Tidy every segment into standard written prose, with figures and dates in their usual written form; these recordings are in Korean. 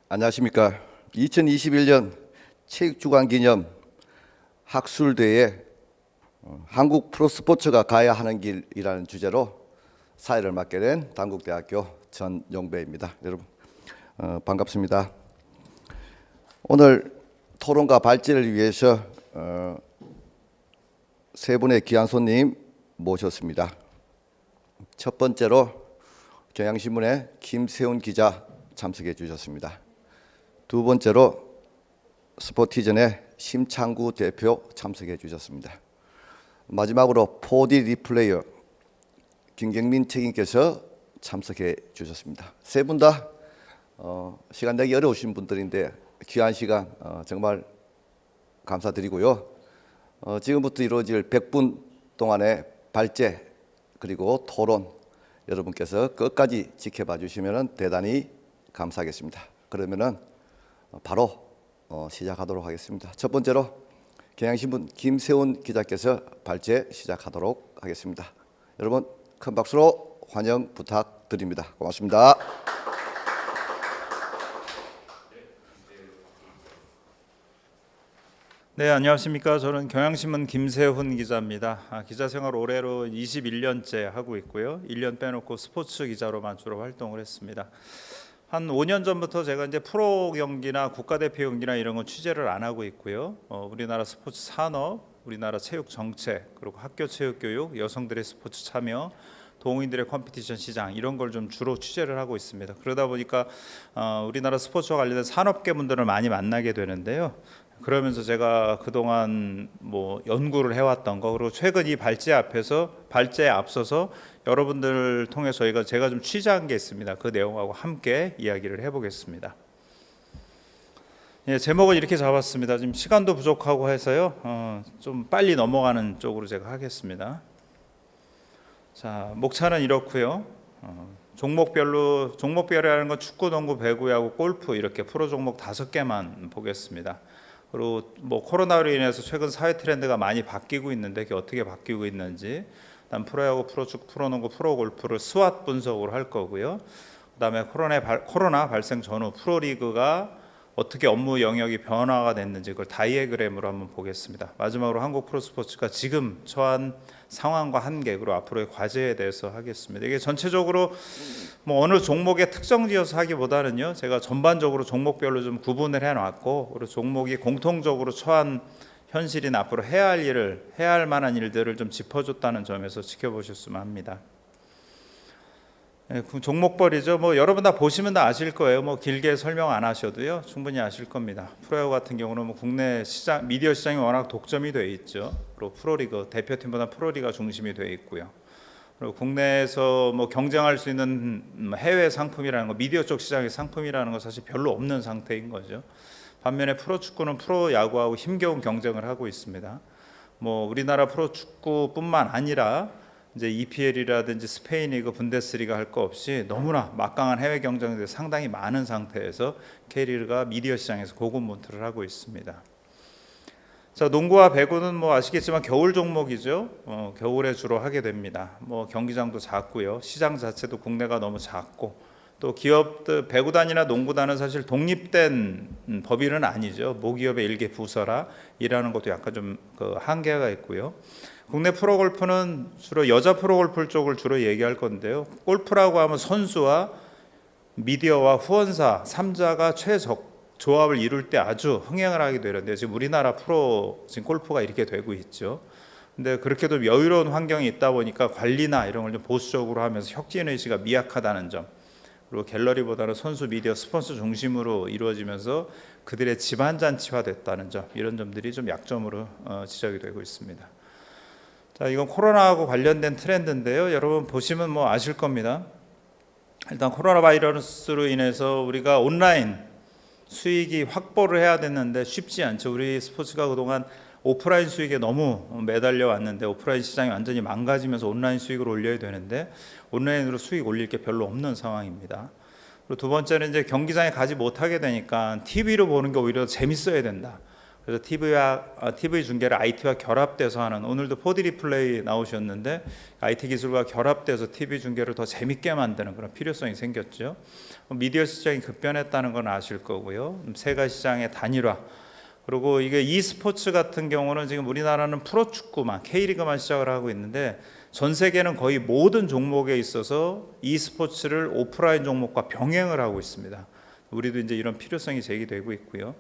안녕하십니까. 2021년 체육주간 학술대회 한국 프로스포츠가 가야 하는 길이라는 주제로 사회를 맡게 된 단국대학교 전용배입니다. 여러분 반갑습니다. 오늘 토론과 발제를 위해서 세 분의 귀한 손님 모셨습니다. 첫 번째로 경향신문의 김세훈 기자 참석해 주셨습니다. 두 번째로 스포티전의 심창구 대표 참석해 주셨습니다. 마지막으로 4D 리플레이어 김경민 책임께서 참석해 주셨습니다. 세 분 다 시간 내기 어려우신 분들인데 귀한 시간 정말 감사드리고요. 지금부터 이루어질 100분 동안의 발제 그리고 토론 여러분께서 끝까지 지켜봐 주시면 대단히 감사하겠습니다. 그러면은 바로 시작하도록 하겠습니다. 첫 번째로 경향신문 김세훈 기자께서 발제 시작하도록 하겠습니다. 여러분 큰 박수로 환영 부탁드립니다. 고맙습니다. 네, 안녕하십니까. 저는 경향신문 김세훈 기자입니다. 기자 생활 올해로 21년째 하고 있고요. 1년 빼놓고 스포츠 기자로만 주로 활동을 했습니다. 한 5년 전부터 제가 이제 프로 경기나 국가대표 경기나 이런 건 취재를 안 하고 있고요. 우리나라 스포츠 산업, 우리나라 체육 정책, 그리고 학교 체육 교육, 여성들의 스포츠 참여, 동호인들의 컴피티션 시장 이런 걸 좀 주로 취재를 하고 있습니다. 그러다 보니까 우리나라 스포츠와 관련된 산업계 분들을 많이 만나게 되는데요. 그러면서 제가 그동안 연구를 해왔던 거 그리고 최근 이 발제에 앞서서 여러분들을 통해서 제가 좀 취재한 게 있습니다. 그 내용하고 함께 이야기를 해보겠습니다. 예, 제목을 이렇게 잡았습니다. 지금 시간도 부족하고 해서요. 좀 빨리 넘어가는 쪽으로 제가 하겠습니다. 자, 목차는 이렇고요. 종목별이라는 건 축구, 농구, 배구, 야구, 골프 이렇게 프로 종목 5개만 보겠습니다. 그리고 코로나로 인해서 최근 사회 트렌드가 많이 바뀌고 있는데 그게 어떻게 바뀌고 있는지, 그다음 프로야구, 프로축구, 프로농구, 프로골프를 스왓 분석으로 할 거고요. 그다음에 코로나 발생 전후 프로리그가 어떻게 업무 영역이 변화가 됐는지 그걸 다이어그램으로 한번 보겠습니다. 마지막으로 한국 프로스포츠가 지금 처한 상황과 한계 그리고 앞으로의 과제에 대해서 하겠습니다. 이게 전체적으로 어느 종목에 특정 지어서 하기보다는요, 제가 전반적으로 종목별로 좀 구분을 해놨고 그리고 종목이 공통적으로 처한 현실인 앞으로 해야 할 만한 일들을 좀 짚어줬다는 점에서 지켜보셨으면 합니다. 종목별이죠. 여러분 다 보시면 다 아실 거예요. 길게 설명 안 하셔도요, 충분히 아실 겁니다. 프로야구 같은 경우는 국내 시장, 미디어 시장이 워낙 독점이 돼 있죠. 그리고 프로리그 대표팀보다 프로리그가 중심이 돼 있고요. 그리고 국내에서 경쟁할 수 있는 해외 상품이라는 거, 미디어 쪽 시장의 상품이라는 거 사실 별로 없는 상태인 거죠. 반면에 프로축구는 프로야구하고 힘겨운 경쟁을 하고 있습니다. 우리나라 프로축구뿐만 아니라 이제 EPL이라든지 스페인 리그, 분데스리가 할 거 없이 너무나 막강한 해외 경쟁들이 상당히 많은 상태에서 K리그가 미디어 시장에서 고군분투를 하고 있습니다. 자, 농구와 배구는 아시겠지만 겨울 종목이죠. 겨울에 주로 하게 됩니다. 경기장도 작고요. 시장 자체도 국내가 너무 작고 또 기업들 배구단이나 농구단은 사실 독립된 법인은 아니죠. 모기업의 일개 부서라 일하는 것도 약간 좀 한계가 있고요. 국내 프로골프는 주로 여자 프로골프 쪽을 주로 얘기할 건데요. 골프라고 하면 선수와 미디어와 후원사 3자가 조합을 이룰 때 아주 흥행을 하게 되는데 지금 우리나라 지금 골프가 이렇게 되고 있죠. 근데 그렇게도 여유로운 환경이 있다 보니까 관리나 이런 걸 좀 보수적으로 하면서 혁신 의지가 미약하다는 점, 그리고 갤러리보다는 선수, 미디어, 스폰서 중심으로 이루어지면서 그들의 집안 잔치화됐다는 점, 이런 점들이 좀 약점으로 지적이 되고 있습니다. 자, 이건 코로나하고 관련된 트렌드인데요. 여러분 보시면 아실 겁니다. 일단 코로나 바이러스로 인해서 우리가 온라인 수익이 확보를 해야 됐는데 쉽지 않죠. 우리 스포츠가 그동안 오프라인 수익에 너무 매달려 왔는데 오프라인 시장이 완전히 망가지면서 온라인 수익을 올려야 되는데 온라인으로 수익 올릴 게 별로 없는 상황입니다. 그리고 두 번째는 이제 경기장에 가지 못하게 되니까 TV로 보는 게 오히려 재밌어야 된다. 그래서 TV 중계를 IT와 결합돼서 하는, 오늘도 4D 리플레이 나오셨는데 IT 기술과 결합돼서 TV 중계를 더 재밌게 만드는 그런 필요성이 생겼죠. 미디어 시장이 급변했다는 건 아실 거고요. 세가 시장의 단일화, 그리고 이게 e스포츠 같은 경우는 지금 우리나라는 프로축구만, K리그만 시작을 하고 있는데 전 세계는 거의 모든 종목에 있어서 e스포츠를 오프라인 종목과 병행을 하고 있습니다. 우리도 이제 이런 필요성이 제기되고 있고요.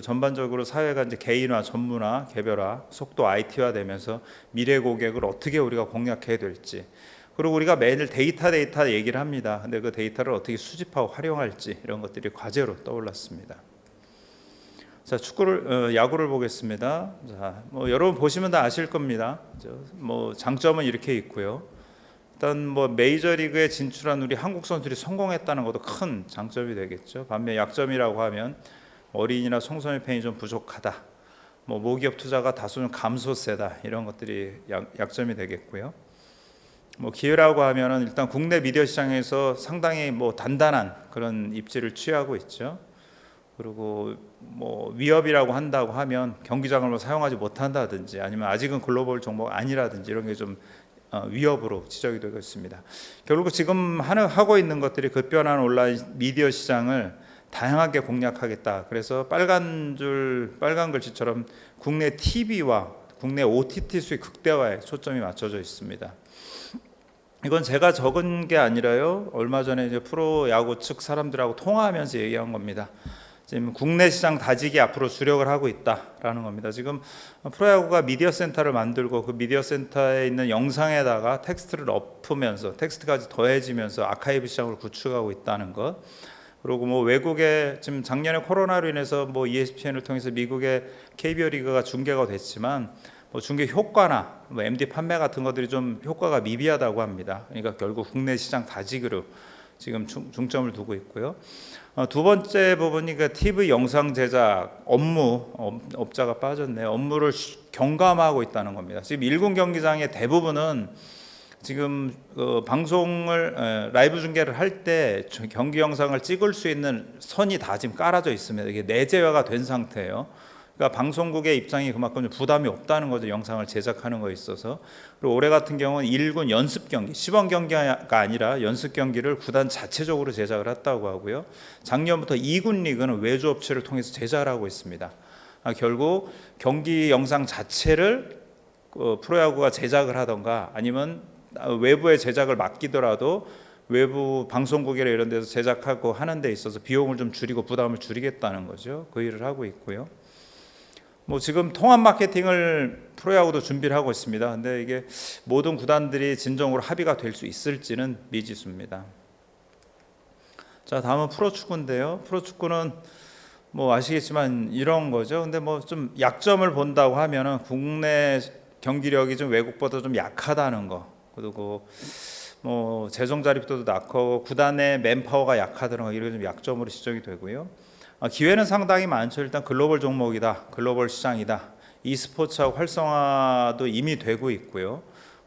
전반적으로 사회가 이제 개인화, 전문화, 개별화, 속도 IT화되면서 미래 고객을 어떻게 우리가 공략해야 될지, 그리고 우리가 매일 데이터 얘기를 합니다. 근데 그 데이터를 어떻게 수집하고 활용할지, 이런 것들이 과제로 떠올랐습니다. 자, 야구를 보겠습니다. 자, 여러분 보시면 다 아실 겁니다. 장점은 이렇게 있고요. 일단 메이저리그에 진출한 우리 한국 선수들이 성공했다는 것도 큰 장점이 되겠죠. 반면 약점이라고 하면 어린이나 청소년 팬이 좀 부족하다, 모기업 투자가 다소 좀 감소세다, 이런 것들이 약점이 되겠고요. 기회라고 하면은 일단 국내 미디어 시장에서 상당히 단단한 그런 입지를 취하고 있죠. 그리고 위협이라고 한다고 하면 경기장을 사용하지 못한다든지, 아니면 아직은 글로벌 종목 아니라든지, 이런 게 좀 위협으로 지적이 되고 있습니다. 결국 지금 하고 있는 것들이 급변하는 온라인 미디어 시장을 다양하게 공략하겠다. 그래서 빨간 글씨처럼 국내 TV와 국내 OTT 수익 극대화에 초점이 맞춰져 있습니다. 이건 제가 적은 게 아니라요, 얼마 전에 이제 프로야구 측 사람들하고 통화하면서 얘기한 겁니다. 지금 국내 시장 다지기 앞으로 주력을 하고 있다라는 겁니다. 지금 프로야구가 미디어 센터를 만들고 그 미디어 센터에 있는 영상에다가 텍스트를 엎으면서, 텍스트까지 더해지면서 아카이브 시장을 구축하고 있다는 것. 그리고 외국에 지금 작년에 코로나로 인해서 ESPN을 통해서 미국의 KBO 리그가 중계가 됐지만 중계 효과나 MD 판매 같은 것들이 좀 효과가 미비하다고 합니다. 그러니까 결국 국내 시장 다지기로 지금 중점을 두고 있고요. 두 번째 부분이 그 TV 영상 제작 업자가 빠졌네요. 업무를 경감하고 있다는 겁니다. 지금 1군 경기장의 대부분은 지금 방송을 라이브 중계를 할 때 경기 영상을 찍을 수 있는 선이 다 지금 깔아져 있습니다. 이게 내재화가 된 상태예요. 그러니까 방송국의 입장이 그만큼 좀 부담이 없다는 거죠. 영상을 제작하는 거에 있어서. 그리고 올해 같은 경우는 1군 연습 경기, 시범 경기가 아니라 연습 경기를 구단 자체적으로 제작을 했다고 하고요. 작년부터 2군 리그는 외주 업체를 통해서 제작을 하고 있습니다. 결국 경기 영상 자체를 프로야구가 제작을 하던가, 아니면 외부의 제작을 맡기더라도 외부 방송국이나 이런 데서 제작하고 하는 데 있어서 비용을 좀 줄이고 부담을 줄이겠다는 거죠. 그 일을 하고 있고요. 지금 통합 마케팅을 프로야구도 준비를 하고 있습니다. 근데 이게 모든 구단들이 진정으로 합의가 될 수 있을지는 미지수입니다. 자, 다음은 프로축구인데요. 프로축구는 아시겠지만 이런 거죠. 근데 좀 약점을 본다고 하면은 국내 경기력이 좀 외국보다 좀 약하다는 거. 그리고 재정 자립도도 낮고 구단의 맨파워가 약하다는 거, 이런 좀 약점으로 지적이 되고요. 기회는 상당히 많죠. 일단 글로벌 종목이다, 글로벌 시장이다. e스포츠하고 활성화도 이미 되고 있고요.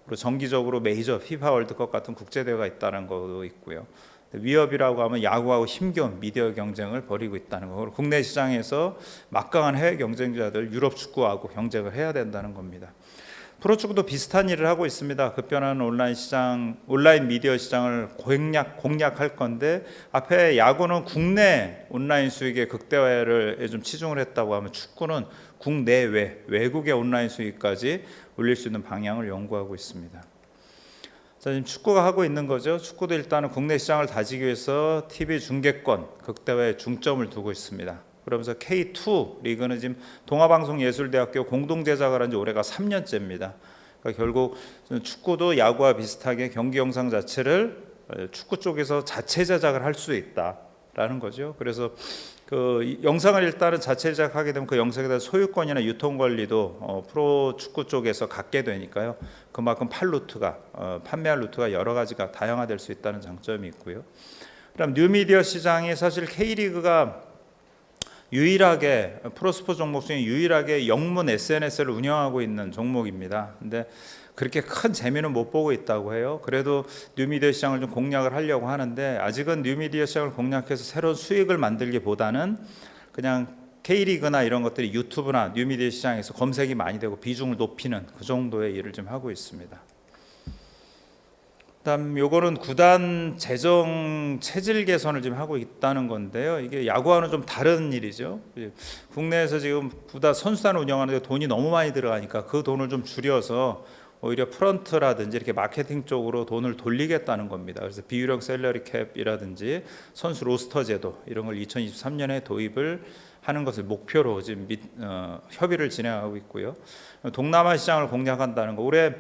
그리고 정기적으로 메이저 피파 월드컵 같은 국제 대회가 있다는 것도 있고요. 위협이라고 하면 야구하고 힘겨운 미디어 경쟁을 벌이고 있다는 거. 그리고 국내 시장에서 막강한 해외 경쟁자들 유럽 축구하고 경쟁을 해야 된다는 겁니다. 프로축구도 비슷한 일을 하고 있습니다. 급변하는 온라인 미디어 시장을 공략할 건데, 앞에 야구는 국내 온라인 수익의 극대화를 좀 치중을 했다고 하면, 축구는 국내외, 외국의 온라인 수익까지 올릴 수 있는 방향을 연구하고 있습니다. 자, 지금 축구가 하고 있는 거죠. 축구도 일단은 국내 시장을 다지기 위해서 TV 중계권 극대화에 중점을 두고 있습니다. 그러면서 K2 리그는 지금 동아방송예술대학교 공동 제작을 한 지 올해가 3년째입니다. 그러니까 결국 축구도 야구와 비슷하게 경기 영상 자체를 축구 쪽에서 자체 제작을 할 수 있다라는 거죠. 그래서 그 영상을 일단은 자체 제작하게 되면 그 영상에 대한 소유권이나 유통 권리도 프로 축구 쪽에서 갖게 되니까요. 그만큼 판매할 루트가 여러 가지가 다양화될 수 있다는 장점이 있고요. 그다음 뉴미디어 시장이 사실 K리그가 유일하게 프로스포츠 종목 중에 유일하게 영문 SNS를 운영하고 있는 종목입니다. 근데 그렇게 큰 재미는 못 보고 있다고 해요. 그래도 뉴미디어 시장을 좀 공략을 하려고 하는데, 아직은 뉴미디어 시장을 공략해서 새로운 수익을 만들기보다는 그냥 K리그나 이런 것들이 유튜브나 뉴미디어 시장에서 검색이 많이 되고 비중을 높이는 그 정도의 일을 좀 하고 있습니다. 그다음 요거는 구단 재정 체질 개선을 지금 하고 있다는 건데요. 이게 야구와는 좀 다른 일이죠. 국내에서 지금 구단 선수단을 운영하는데 돈이 너무 많이 들어가니까 그 돈을 좀 줄여서 오히려 프런트라든지 이렇게 마케팅 쪽으로 돈을 돌리겠다는 겁니다. 그래서 비율형 셀러리 캡이라든지 선수 로스터 제도 이런 걸 2023년에 도입을 하는 것을 목표로 지금 협의를 진행하고 있고요. 동남아 시장을 공략한다는 거. 올해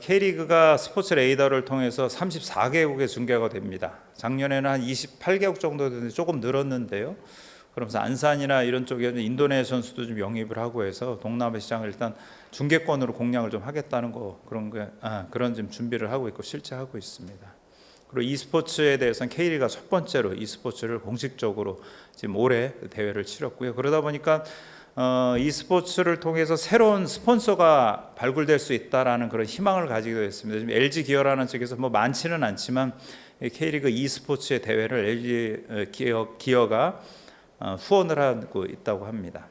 K리그가 스포츠 레이더를 통해서 34개국에 중계가 됩니다. 작년에는 한 28개국 정도 됐는데 조금 늘었는데요. 그러면서 안산이나 이런 쪽에 인도네시아 선수도 좀 영입을 하고 해서 동남아 시장을 일단 중계권으로 공략을 좀 하겠다는 거 그런 지금 준비를 하고 있고 실제 하고 있습니다. 그리고 e스포츠에 대해서는 K리그가 첫 번째로 e스포츠를 공식적으로 지금 올해 대회를 치렀고요. 그러다 보니까 e스포츠를 통해서 새로운 스폰서가 발굴될 수 있다라는 그런 희망을 가지게 됐습니다. 지금 LG 기어라는 측에서 뭐 많지는 않지만 K리그 e스포츠의 대회를 LG 기어가 후원을 하고 있다고 합니다.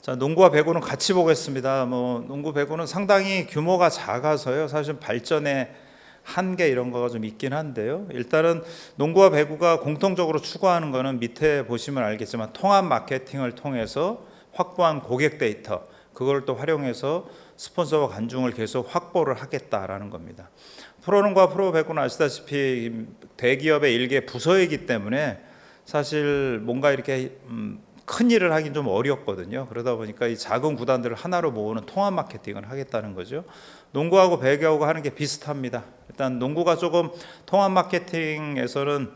자, 농구와 배구는 같이 보겠습니다. 농구 배구는 상당히 규모가 작아서요. 사실 발전의 한계 이런 거가 좀 있긴 한데요. 일단은 농구와 배구가 공통적으로 추구하는 거는 밑에 보시면 알겠지만 통합 마케팅을 통해서 확보한 고객 데이터 그걸 또 활용해서 스폰서와 관중을 계속 확보를 하겠다라는 겁니다. 프로농구와 프로배구는 아시다시피 대기업의 일개 부서이기 때문에 사실 뭔가 이렇게 큰 일을 하긴 좀 어렵거든요. 그러다 보니까 이 작은 구단들을 하나로 모으는 통합 마케팅을 하겠다는 거죠. 농구하고 배구하고 하는 게 비슷합니다. 일단 농구가 조금 통합 마케팅에서는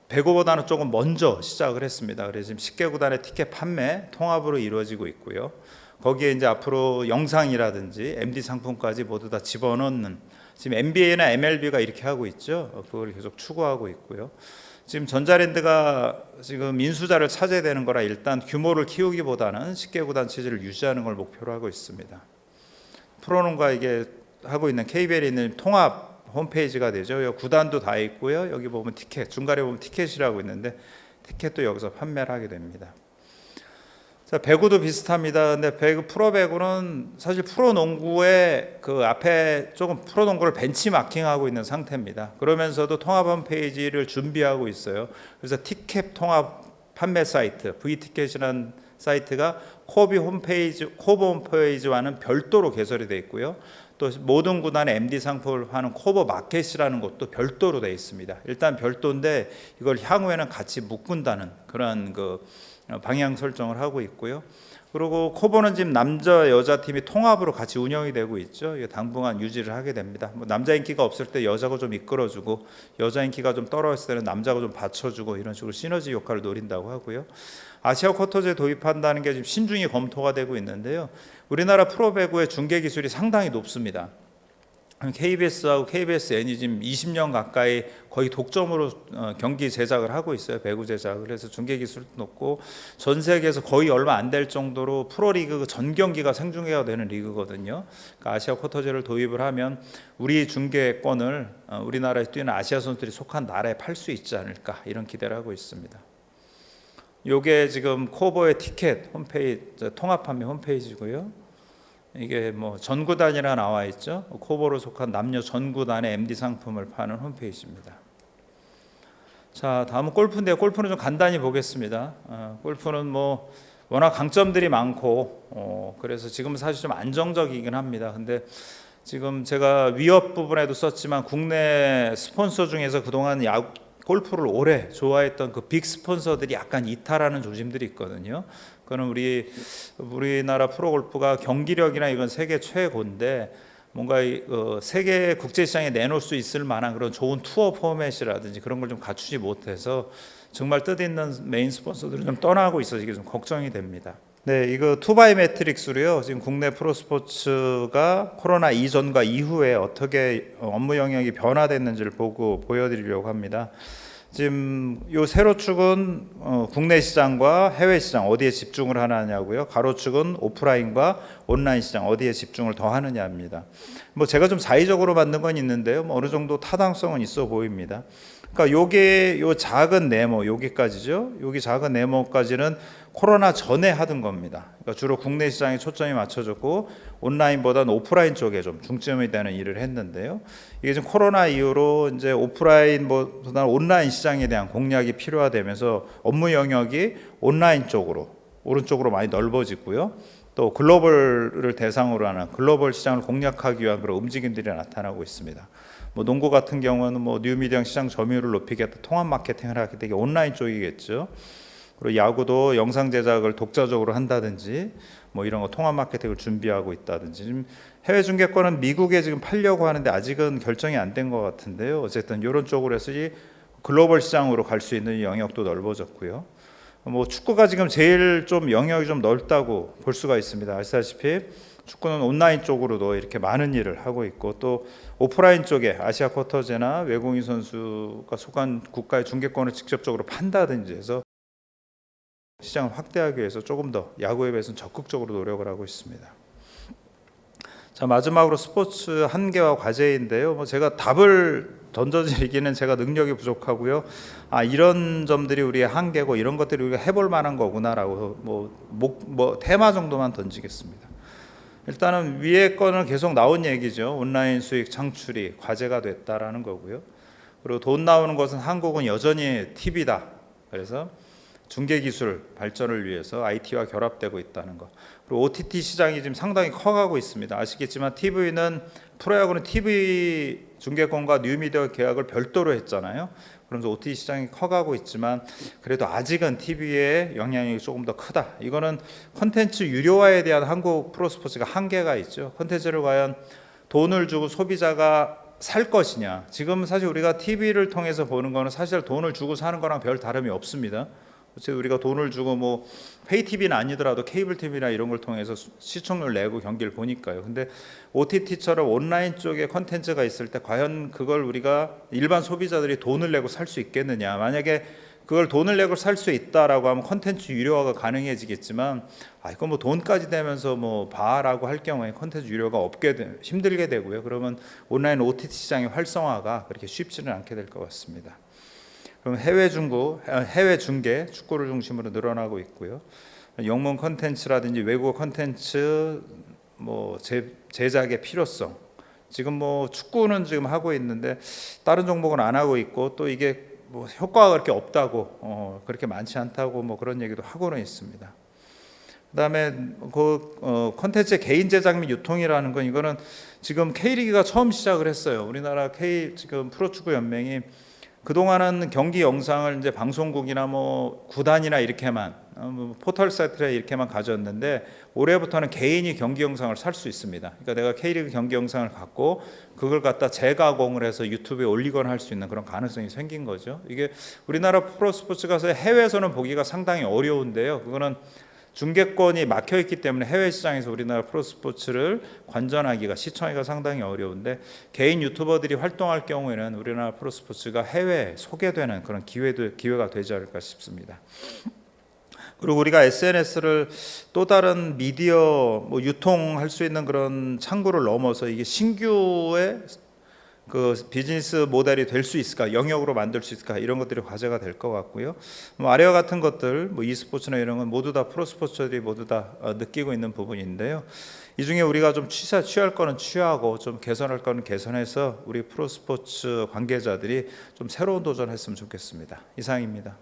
배구보다는 조금 먼저 시작을 했습니다. 그래서 지금 10개 구단의 티켓 판매 통합으로 이루어지고 있고요. 거기에 이제 앞으로 영상이라든지 MD 상품까지 모두 다 집어넣는 지금 NBA나 MLB가 이렇게 하고 있죠. 그걸 계속 추구하고 있고요. 지금 전자랜드가 지금 인수자를 찾아야 되는 거라 일단 규모를 키우기보다는 10개 구단 체제를 유지하는 걸 목표로 하고 있습니다. 프로농구가 이게 하고 있는 KBL에 있는 통합 홈페이지가 되죠. 여기 구단도 다 있고요. 여기 보면 티켓, 중간에 보면 티켓이라고 있는데 티켓도 여기서 판매를 하게 됩니다. 자, 배구도 비슷합니다. 근데 프로배구는 사실 프로농구의 그 앞에 조금 프로농구를 벤치마킹하고 있는 상태입니다. 그러면서도 통합 홈페이지를 준비하고 있어요. 그래서 티켓 통합 판매 사이트, V티켓이라는 사이트가 코브 홈페이지와는 별도로 개설이 되어 있고요. 또 모든 구단의 MD 상품을 하는 코버 마켓이라는 것도 별도로 되어 있습니다. 일단 별도인데 이걸 향후에는 같이 묶은다는 그런 방향 설정을 하고 있고요. 그리고 코보는 지금 남자 여자 팀이 통합으로 같이 운영이 되고 있죠. 이게 당분간 유지를 하게 됩니다. 남자 인기가 없을 때 여자가 좀 이끌어주고 여자 인기가 좀 떨어졌을 때는 남자가 좀 받쳐주고 이런 식으로 시너지 효과를 노린다고 하고요. 아시아 쿼터제 도입한다는 게 지금 신중히 검토가 되고 있는데요. 우리나라 프로배구의 중계 기술이 상당히 높습니다. KBS하고 KBSN이 지금 20년 가까이 거의 독점으로 경기 제작을 하고 있어요. 배구 제작을. 그래서 중계 기술도 높고 전 세계에서 거의 얼마 안 될 정도로 프로리그 전 경기가 생중계가 되는 리그거든요. 그러니까 아시아 쿼터제를 도입을 하면 우리 중계권을 우리나라에 뛰는 아시아 선수들이 속한 나라에 팔 수 있지 않을까 이런 기대를 하고 있습니다. 요게 지금 코보의 티켓 홈페이지 통합 판매 홈페이지고요. 이게 전구단이라 나와 있죠. 코보로 속한 남녀 전구단의 MD 상품을 파는 홈페이지입니다. 자, 다음은 골프인데요. 골프는 좀 간단히 보겠습니다. 골프는 워낙 강점들이 많고 그래서 지금 사실 좀 안정적이긴 합니다. 근데 지금 제가 위협 부분에도 썼지만 국내 스폰서 중에서 그동안 골프를 오래 좋아했던 그 빅 스폰서들이 약간 이탈하는 조짐들이 있거든요. 그거는 우리나라 프로골프가 경기력이나 이건 세계 최고인데 뭔가 세계 국제 시장에 내놓을 수 있을 만한 그런 좋은 투어 포맷이라든지 그런 걸 좀 갖추지 못해서 정말 뜻있는 메인 스폰서들은 좀 떠나고 있어서 이게 좀 걱정이 됩니다. 네, 이거 투바이 매트릭스로요. 지금 국내 프로 스포츠가 코로나 이전과 이후에 어떻게 업무 영역이 변화됐는지를 보여드리려고 합니다. 지금 요 세로축은 국내 시장과 해외 시장 어디에 집중을 하느냐고요. 가로축은 오프라인과 온라인 시장 어디에 집중을 더 하느냐입니다. 제가 좀 자의적으로 만든 건 있는데요. 어느 정도 타당성은 있어 보입니다. 그러니까 요게 요 작은 네모 여기까지죠. 여기 작은 네모까지는 코로나 전에 하던 겁니다. 그러니까 주로 국내 시장에 초점이 맞춰졌고 온라인보다는 오프라인 쪽에 좀 중점이 되는 일을 했는데요. 이게 지금 코로나 이후로 이제 오프라인보다는 온라인 시장에 대한 공략이 필요하되면서 업무 영역이 온라인 쪽으로 오른쪽으로 많이 넓어지고요. 또 글로벌을 대상으로 하는 글로벌 시장을 공략하기 위한 그런 움직임들이 나타나고 있습니다. 뭐 농구 같은 경우는 뭐 뉴미디어 시장 점유율을 높이겠다, 통합 마케팅을 하게 되게 온라인 쪽이겠죠. 그리고 야구도 영상 제작을 독자적으로 한다든지 뭐 이런 거 통합 마케팅을 준비하고 있다든지. 지금 해외 중계권은 미국에 지금 팔려고 하는데 아직은 결정이 안 된 것 같은데요. 어쨌든 이런 쪽으로 해서 이 글로벌 시장으로 갈 수 있는 영역도 넓어졌고요. 뭐 축구가 지금 제일 좀 영역이 좀 넓다고 볼 수가 있습니다. 아시다시피 축구는 온라인 쪽으로도 이렇게 많은 일을 하고 있고 또 오프라인 쪽에 아시아 쿼터제나 외국인 선수가 속한 국가의 중계권을 직접적으로 판다든지 해서 시장을 확대하기 위해서 조금 더 야구에 비해서는 적극적으로 노력을 하고 있습니다. 자, 마지막으로 스포츠 한계와 과제인데요. 뭐 제가 답을 던져드리기는 제가 능력이 부족하고요. 이런 점들이 우리의 한계고 이런 것들이 우리가 해볼 만한 거구나라고 뭐 테마 정도만 던지겠습니다. 일단은 위에 거는 계속 나온 얘기죠. 온라인 수익 창출이 과제가 됐다라는 거고요. 그리고 돈 나오는 것은 한국은 여전히 TV다. 그래서 중계 기술 발전을 위해서 IT와 결합되고 있다는 것. 그리고 OTT 시장이 지금 상당히 커가고 있습니다. 아시겠지만 프로야구는 TV 중계권과 뉴미디어 계약을 별도로 했잖아요. 그러면서 OTT 시장이 커가고 있지만 그래도 아직은 TV의 영향이 조금 더 크다. 이거는 콘텐츠 유료화에 대한 한국 프로스포츠가 한계가 있죠. 콘텐츠를 과연 돈을 주고 소비자가 살 것이냐. 지금 사실 우리가 TV를 통해서 보는 거는 사실 돈을 주고 사는 거랑 별 다름이 없습니다. 어쨌든 우리가 돈을 주고 뭐 페이 TV는 아니더라도 케이블 TV나 이런 걸 통해서 시청률 내고 경기를 보니까요. 근데 OTT처럼 온라인 쪽에 컨텐츠가 있을 때 과연 그걸 우리가 일반 소비자들이 돈을 내고 살 수 있겠느냐. 만약에 그걸 돈을 내고 살 수 있다라고 하면 컨텐츠 유료화가 가능해지겠지만 이건 뭐 돈까지 되면서 뭐 봐라고 할 경우에 컨텐츠 유료가 힘들게 되고요. 그러면 온라인 OTT 시장의 활성화가 그렇게 쉽지는 않게 될 것 같습니다. 그럼 해외 중계 축구를 중심으로 늘어나고 있고요. 영문 컨텐츠라든지 외국어 컨텐츠 뭐 제작의 필요성. 지금 뭐 축구는 지금 하고 있는데 다른 종목은 안 하고 있고 또 이게 뭐 효과가 그렇게 없다고 그렇게 많지 않다고 뭐 그런 얘기도 하고는 있습니다. 그다음에 컨텐츠의 개인 제작 및 유통이라는 건 이거는 지금 K리그가 처음 시작을 했어요. 우리나라 지금 프로축구 연맹이 그동안은 경기 영상을 이제 방송국이나 뭐 구단이나 이렇게만 포털 사이트에 이렇게만 가졌는데 올해부터는 개인이 경기 영상을 살 수 있습니다. 그러니까 내가 K리그 경기 영상을 갖고 그걸 갖다 재가공을 해서 유튜브에 올리거나 할 수 있는 그런 가능성이 생긴 거죠. 이게 우리나라 프로스포츠가 해외에서는 보기가 상당히 어려운데요. 그거는 중계권이 막혀 있기 때문에 해외 시장에서 우리나라 프로스포츠를 관전하기가 시청하기가 상당히 어려운데 개인 유튜버들이 활동할 경우에는 우리나라 프로스포츠가 해외에 소개되는 그런 기회가 되지 않을까 싶습니다. 그리고 우리가 SNS를 또 다른 미디어 유통할 수 있는 그런 창구를 넘어서 이게 신규의 그 비즈니스 모델이 될 수 있을까, 영역으로 만들 수 있을까, 이런 것들이 과제가 될 것 같고요. 아래와 같은 것들, e스포츠나 이런 건 모두 다 프로스포츠들이 모두 다 느끼고 있는 부분인데요. 이 중에 우리가 좀 취할 거는 취하고 좀 개선할 거는 개선해서 우리 프로스포츠 관계자들이 좀 새로운 도전했으면 좋겠습니다. 이상입니다.